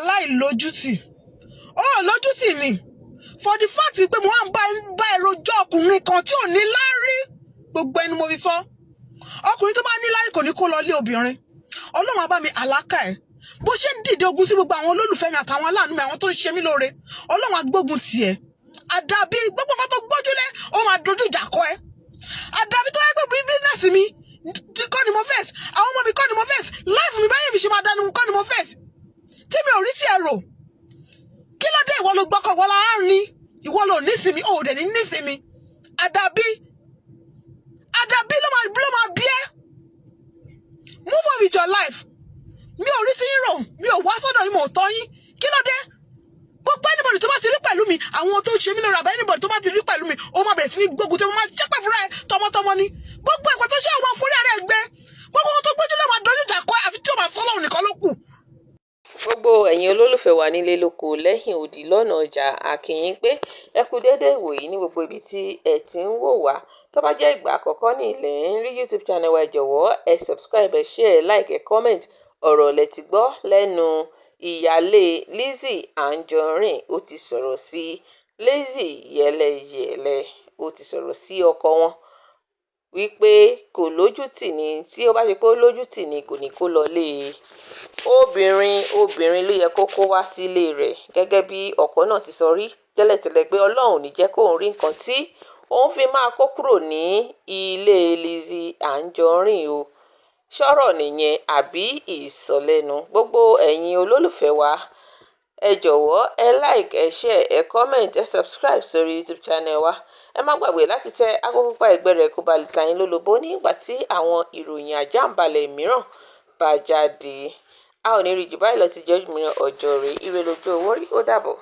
aláìlójútì ó lójútì ni for the fact pé mo wá ń bá ẹrọjọ́ ọkùnrin kan tí ò ní láárí gbogbo ẹni mo fi sọ ọkùnrin tó bá ní láárí kò ní kó lọ lé obìnrin Ọlọ́run á bá mi àlákà ẹ̀ bó ṣe ń dìde ogun sí gbogbo àwọn olólùfẹ́ mi àtàwọn aláàánú mi àwọn tó ń ṣe mí lóore Ọlọ́run á gbógun tiẹ̀ àdàbí gbogbo nǹkan tó gbójúlé ó máa dojú ìjà kọ ẹ́ àdàbí tó yẹ pé bí bísínẹ́sì mi kọ́ ni mo fẹ́ẹ̀sì àwọn ọmọ mi kọ́ ni mo fẹ́ẹ̀sì láìfù mi báyìí mi ṣe máa dánú kọ́ ni mo fẹ́ẹ̀sì tí mi ò rí tí ẹ rò kí ló dé ìwọ ló gbọ́kọ̀ wọlá àárín ìwọ ló nísìmí ó dẹ̀ ní nísìmí àdàbí ló máa bí ẹ́ move on with your life mi ò rí tí yín rò mi ò wá sọ́dọ̀ yín mo tọ́ yín kí ló dé gbogbo anybody tó bá ti rí pẹ̀lú mi àwọn tó ń ṣe mí lórí àbá anybody tó bá ti rí pẹ̀lú mi ó máa bẹ̀rẹ̀ sí ní gbógun tí mo máa jẹ́ pẹ̀ fúnra ẹ̀ tọmọtọmọ ni gbogbo ẹ̀kọ́ tó ṣe àwọn afúrí ara ẹ̀ gbé gbogbo ohun tó gbójú lọ́wọ́ dojú ìjà kọ́ àfi tí ó bá fọ́lọ́run nìkan ló kù. Gbogbo ẹ̀yin olólùfẹ́ wa nílé lóko lẹ́yìn odi lọ́nà ọjà a kí yín pé ẹ kú dédé ìwòyí ní gbogbo ibi tí ẹ ti ń wò wá tó bá jẹ́ ìgbà àkọ́kọ́ ní ilẹ̀ ń rí YouTube channel wa ẹ jọ̀wọ́ ẹ subscribe ẹ share ẹ like ẹ comment ọ̀rọ̀ lẹ ti gbọ́ lẹ́nu ìyálé Lizzy Anjorin ó ti sọ̀rọ̀ sí Lizzy yẹlẹyẹlẹ ó ti sọ̀rọ̀ sí ọkọ wọn wípé kò lójútì ni tí ó bá ṣe pé ó lójútì ni kò ní kó lọ lé obìnrin ló yẹ kó wá sílé rẹ̀ gẹ́gẹ́ bí ọkọ náà ti sọ rí tẹ́lẹ̀tẹ́lẹ̀ pé Ọlọ́run ò ní jẹ́ kóun rí nǹkan tí òun fi máa kó kúrò ní ilé Lizzy Anjorin o ṣọ́rọ̀ nìyẹn àbí ìsọlẹ́nu gbogbo ẹ̀yin olólùfẹ́ wa ẹ jọ̀wọ́ ẹ like ẹ share ẹ comment ẹ subscribe sórí YouTube channel wa ẹ má gbàgbé láti tẹ aago pupa ẹ̀gbẹ́ rẹ̀ kó ba lè ta yín lólobó nígbà tí àwọn ìròyìn àjàǹbalẹ̀ mìíràn bá jáde a ò ní rí jù báyìí lọ sí jọ́jú mìíràn ọjọ́ rẹ̀ ire lójú owó rí ó dàbọ̀.